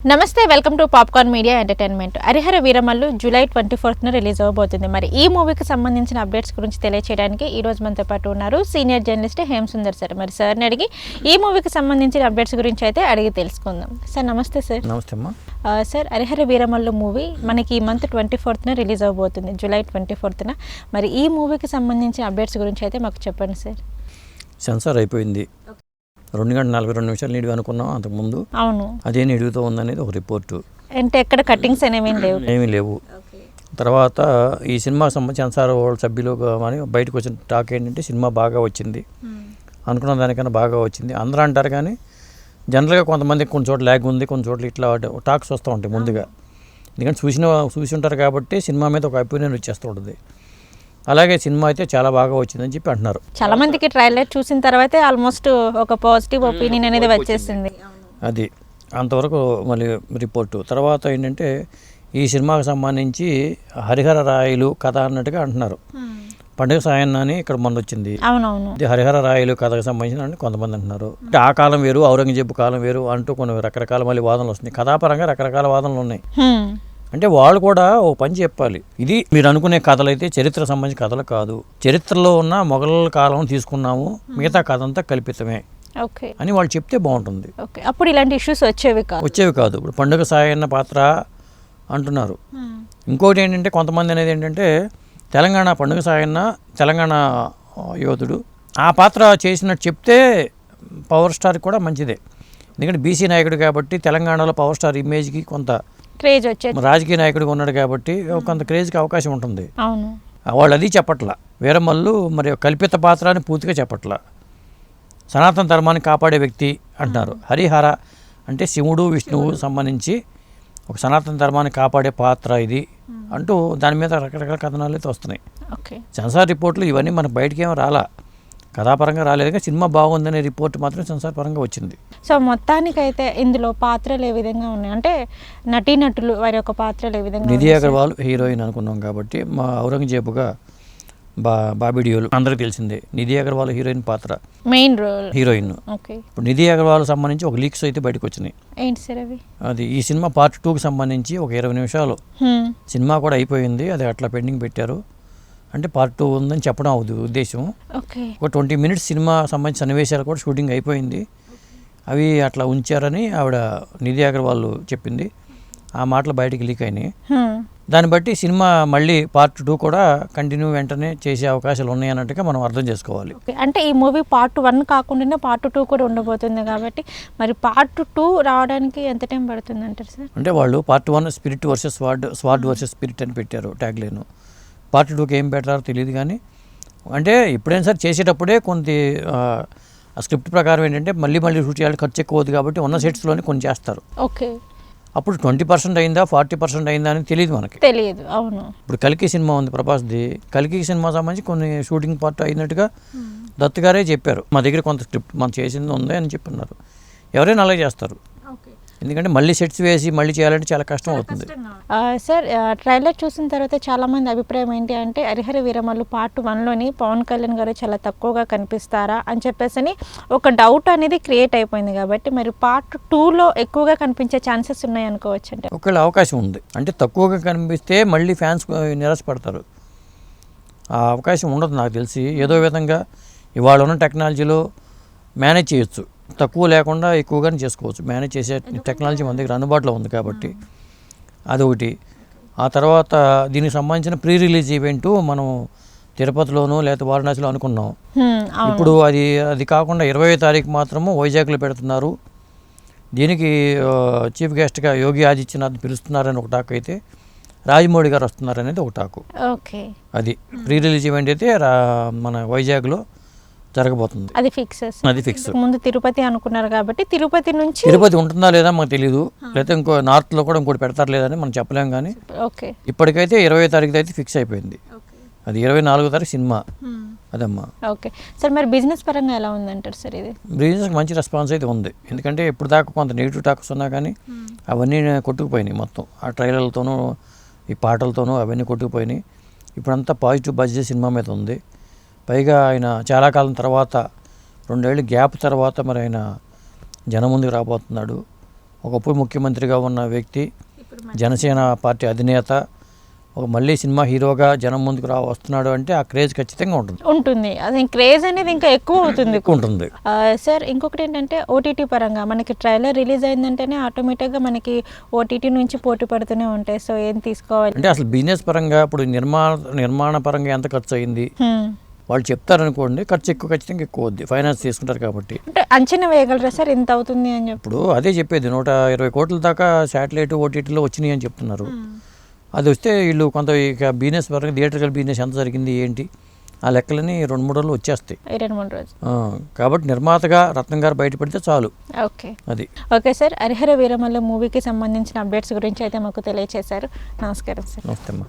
నమస్తే welcome to popcorn media entertainment. Hari Hara Veera Mallu July 24న release అవబోతుంది. మరి ఈ మూవీకి సంబంధించిన అప్డేట్స్ గురించి తెలియజేయడానికి ఈ రోజు మనతో పాటు ఉన్నారు senior journalist Hem Sundar sir. మరి సార్ని అడిగి ఈ మూవీకి సంబంధించిన అప్డేట్స్ గురించి అయితే అడిగి తెలుసుకుందాం. సార్ నమస్తే సార్. నమస్తే అమ్మా. సార్ హరిహర వీరమల్లు మూవీ మనకి ఈ మంత్ 24న రిలీజ్ అవబోతుంది, జూలై 24న. మరి ఈ మూవీకి సంబంధించిన అప్డేట్స్ గురించి అయితే మాకు చెప్పండి సార్. సెన్సార్ అయిపోయింది. 2 గంటల 42 నిమిషాలు నిడివి అనుకున్నాం అంతకుముందు. అవును, అదే నిడివితో ఉందనేది ఒక రిపోర్టు. అంటే ఎక్కడ కట్టింగ్స్ అనేవి ఏమీ లేవు. తర్వాత ఈ సినిమాకి సంబంధించి సెన్సార్ వాళ్ళ సభ్యులు కానీ బయటకు వచ్చిన టాక్ ఏంటంటే సినిమా బాగా వచ్చింది, అనుకున్న దానికన్నా బాగా వచ్చింది అందరూ అంటారు. కానీ జనరల్గా కొంతమంది కొన్ని చోట్ల ల్యాగ్ ఉంది, కొన్ని చోట్ల ఇట్లా టాక్స్ వస్తూ ఉంటాయి ముందుగా. ఎందుకంటే చూసి ఉంటారు కాబట్టి సినిమా మీద ఒక ఒపీనియన్ వచ్చేస్తూ ఉంటుంది. అలాగే సినిమా అయితే చాలా బాగా వచ్చిందని చెప్పి అంటున్నారు. చాలా మందికి ట్రైలర్ చూసిన తర్వాత ఆల్మోస్ట్ ఒక పాజిటివ్ ఒపీనియన్ అనేది వచ్చేసింది. అది అంతవరకు మళ్ళీ రిపోర్టు. తర్వాత ఏంటంటే ఈ సినిమాకి సంబంధించి హరిహర రాయలు కథ అన్నట్టుగా అంటున్నారు. పండుగ సాయన్న అని ఇక్కడ మొన్న వచ్చింది. అవునవును, ఇది హరిహర రాయలు కథకు సంబంధించిన కొంతమంది అంటున్నారు. అంటే ఆ కాలం వేరు, ఔరంగజేబు కాలం వేరు అంటూ కొన్ని రకరకాల మళ్ళీ వాదనలు వస్తున్నాయి. కథాపరంగా రకరకాల వాదనలు ఉన్నాయి. అంటే వాళ్ళు కూడా ఓ పని చెప్పాలి, ఇది మీరు అనుకునే కథలు అయితే చరిత్ర సంబంధించిన కథలు కాదు, చరిత్రలో ఉన్న మొఘల్ కాలం తీసుకున్నాము, మిగతా కథ అంతా కల్పితమే అని వాళ్ళు చెప్తే బాగుంటుంది. అప్పుడు ఇలాంటి ఇష్యూస్ వచ్చేవి కాదు. ఇప్పుడు పండుగ సాయన్న పాత్ర అంటున్నారు. ఇంకోటి ఏంటంటే కొంతమంది అనేది ఏంటంటే తెలంగాణ పండుగ సాయన్న తెలంగాణ యోధుడు, ఆ పాత్ర చేసినట్టు చెప్తే పవర్ స్టార్ కూడా మంచిదే. ఎందుకంటే బీసీ నాయకుడు కాబట్టి తెలంగాణలో పవర్ స్టార్ ఇమేజ్కి కొంత క్రేజ్ వచ్చేది, రాజకీయ నాయకుడిగా ఉన్నాడు కాబట్టి కొంత క్రేజ్కి అవకాశం ఉంటుంది. అవును, వాళ్ళు అది చెప్పట్ల. వీరమల్లు మరి కల్పిత పాత్ర అని పూర్తిగా చెప్పట్ల. సనాతన ధర్మాన్ని కాపాడే వ్యక్తి అంటున్నారు. హరిహర అంటే శివుడు విష్ణువు సంబంధించి ఒక సనాతన ధర్మాన్ని కాపాడే పాత్ర ఇది అంటూ దాని మీద రకరకాల కథనాలు అయితే వస్తున్నాయి. సెన్సార్ రిపోర్ట్లు ఇవన్నీ మనకు బయటికి ఏమో రాలా, కథాపరంగా రాలేదు. సినిమా బాగుందనే రిపోర్ట్ మాత్రం సెన్సార్ పరంగా వచ్చింది. సో మొత్తానికైతే ఇందులో పాత్రలు ఏ విధంగా ఉన్నాయి అంటే నటీనటులు వారి యొక్క పాత్రలు ఏ విధంగా? నిధి అగర్వాల్ హీరోయిన్ అనుకున్నాం కాబట్టి మా ఔరంగజేబుగా బాబీ డియోల్ అందరికీ తెలిసిందే. నిధి అగర్వాల్ హీరోయిన్ పాత్ర, మెయిన్ రోల్ హీరోయిన్. ఇప్పుడు నిధి అగర్వాల్ సంబంధించి ఒక లీక్స్ అయితే బయటకు వచ్చినాయి. ఏంటి సార్ అవి? అది ఈ సినిమా పార్ట్ 2కి సంబంధించి ఒక 20 నిమిషాలు సినిమా కూడా అయిపోయింది, అది అట్లా పెండింగ్ పెట్టారు. అంటే పార్ట్ 2 ఉందని చెప్పడం ఉద్దేశం. ఒక 20 మినిట్స్ సినిమా సంబంధించిన సన్నివేశాలు కూడా షూటింగ్ అయిపోయింది, అవి అట్లా ఉంచారని ఆవిడ నిధి అగర్వాల్ చెప్పింది. ఆ మాటలు బయటికి లీక్ అయినాయి. దాన్ని బట్టి సినిమా మళ్ళీ పార్ట్ 2 కూడా కంటిన్యూ వెంటనే చేసే అవకాశాలు ఉన్నాయి అన్నట్టుగా మనం అర్థం చేసుకోవాలి. అంటే ఈ మూవీ పార్ట్ 1 కాకుండా పార్ట్ 2 కూడా ఉండబోతుంది కాబట్టి మరి పార్ట్ 2 రావడానికి ఎంత టైం పడుతుంది అంటారు సార్? అంటే వాళ్ళు part 1 spirit versus sword versus spirit అని పెట్టారు ట్యాగ్ లైన్. పార్ట్ 2కి ఏం పెట్టారో తెలియదు. కానీ అంటే ఎప్పుడైనా సరే చేసేటప్పుడే కొంత స్క్రిప్ట్ ప్రకారం ఏంటంటే మళ్ళీ షూట్ చేయాలి, ఖర్చు ఎక్కువ అవుతుంది కాబట్టి ఉన్న సెట్స్లోనే కొన్ని చేస్తారు. అప్పుడు 20% అయిందా 40% అయిందా అని తెలియదు మనకి. తెలియదు. అవును. ఇప్పుడు కల్కి సినిమా ఉంది ప్రభాస్ది, కల్కి సినిమా సంబంధించి కొన్ని షూటింగ్ పార్ట్ అయినట్టుగా దత్ గారే చెప్పారు. మా దగ్గర కొంత స్క్రిప్ట్ మనం చేసింది ఉంది అని చెప్పన్నారు. ఎవరైనా అలాగే చేస్తారు, ఎందుకంటే మళ్ళీ సెట్స్ వేసి మళ్ళీ చేయాలంటే చాలా కష్టం అవుతుంది. సార్ ట్రైలర్ చూసిన తర్వాత చాలా మంది అభిప్రాయం ఏంటి అంటే హరిహర వీరమల్లు పార్ట్ 1లోని పవన్ కళ్యాణ్ గారు చాలా తక్కువగా కనిపిస్తారా అని చెప్పేసి ఒక డౌట్ అనేది క్రియేట్ అయిపోయింది. కాబట్టి మరి పార్ట్ 2లో ఎక్కువగా కనిపించే ఛాన్సెస్ ఉన్నాయి అనుకోవచ్చు అంటే? ఒకవేళ అవకాశం ఉంది అంటే తక్కువగా కనిపిస్తే మళ్ళీ ఫ్యాన్స్ నిరాశపడతారు. ఆ అవకాశం ఉండదు నాకు తెలిసి. ఏదో విధంగా ఇవాళ ఉన్న టెక్నాలజీలో మేనేజ్ చేయొచ్చు, తక్కువ లేకుండా ఎక్కువగానే చేసుకోవచ్చు. మేనేజ్ చేసే టెక్నాలజీ మన దగ్గర అందుబాటులో ఉంది కాబట్టి అదొకటి. ఆ తర్వాత దీనికి సంబంధించిన ప్రీ రిలీజ్ ఈవెంట్ మనం తిరుపతిలోనూ లేదా వారణాసిలో అనుకున్నాం. ఇప్పుడు అది కాకుండా 20వ తారీఖు మాత్రము వైజాగ్లో పెడుతున్నారు. దీనికి చీఫ్ గెస్ట్గా యోగి ఆదిత్యనాథ్ పిలుస్తున్నారని ఒక టాక్ అయితే, రాజమౌళి గారు వస్తున్నారనేది ఒక టాకు. అది ప్రీ రిలీజ్ ఈవెంట్ అయితే మన వైజాగ్లో జరగబోతుంది. అది ఫిక్స్. ముందు తిరుపతి అనుకున్నారు కాబట్టి తిరుపతి ఉంటుందా లేదా మాకు తెలియదు, లేకపోతే ఇంకో నార్త్లో కూడా ఇంకోటి పెడతారు లేదని మనం చెప్పలేం. కానీ ఇప్పటికైతే 20వ తారీఖు అయితే ఫిక్స్ అయిపోయింది. అది 24వ తారీఖు సినిమా. అదమ్మా. ఓకే సార్, మరి బిజినెస్ పరంగా ఎలా ఉందంటారు సార్? ఇది బిజినెస్కి మంచి రెస్పాన్స్ అయితే ఉంది. ఎందుకంటే ఇప్పుడు దాకా కొంత నెగిటివ్ టాక్స్ ఉన్నా కానీ అవన్నీ కొట్టుకుపోయినాయి. మొత్తం ఆ ట్రైలర్లతోనూ ఈ పాటలతోనూ అవన్నీ కొట్టుకుపోయినాయి. ఇప్పుడంతా పాజిటివ్ బడ్జెట్ సినిమా మీద ఉంది. పైగా ఆయన చాలా కాలం తర్వాత 2 ఏళ్ళ గ్యాప్ తర్వాత మరి ఆయన జనం ముందుకు రాబోతున్నాడు. ఒకప్పుడు ముఖ్యమంత్రిగా ఉన్న వ్యక్తి, జనసేన పార్టీ అధినేత, ఒక మళ్ళీ సినిమా హీరోగా జనం ముందుకు వస్తున్నాడు అంటే ఆ క్రేజ్ ఖచ్చితంగా ఉంటుంది. అది క్రేజ్ అనేది ఇంకా ఎక్కువ అవుతుంది. ఉంటుంది. సార్ ఇంకొకటి ఏంటంటే ఓటీటీ పరంగా మనకి ట్రైలర్ రిలీజ్ అయిందంటేనే ఆటోమేటిక్గా మనకి ఓటీటీ నుంచి పోటీ పడుతూనే ఉంటాయి. సో ఏం తీసుకోవాలి అంటే అసలు బిజినెస్ పరంగా ఇప్పుడు నిర్మాణ పరంగా ఎంత ఖర్చు అయింది వాళ్ళు చెప్తారనుకోండి, ఖర్చు ఖచ్చితంగా ఎక్కువ అవుద్ది, ఫైనాన్స్ తీసుకుంటారు కాబట్టి. అంటే అంచనా వేయగలరా సార్ ఇంత అవుతుంది అని చెప్పి? ఇప్పుడు అదే చెప్పేది 120 కోట్ల దాకా శాటిలైట్ ఓటీటీలో వచ్చినాయి అని చెప్తున్నారు. అది వస్తే వీళ్ళు కొంత ఇక బిజినెస్ పరంగా థియేటర్కల్ బిజినెస్ ఎంత జరిగింది ఏంటి ఆ లెక్కలని 2-3 రోజులు వచ్చేస్తాయి. 2-3 రోజులు. కాబట్టి నిర్మాతగా రత్నం గారు బయటపడితే చాలు. ఓకే అది ఓకే సార్. హరిహర వీరమల్లు మూవీకి సంబంధించిన అప్డేట్స్ గురించి అయితే మాకు తెలియజేశారు. నమస్కారం సార్. నమస్తే అమ్మా.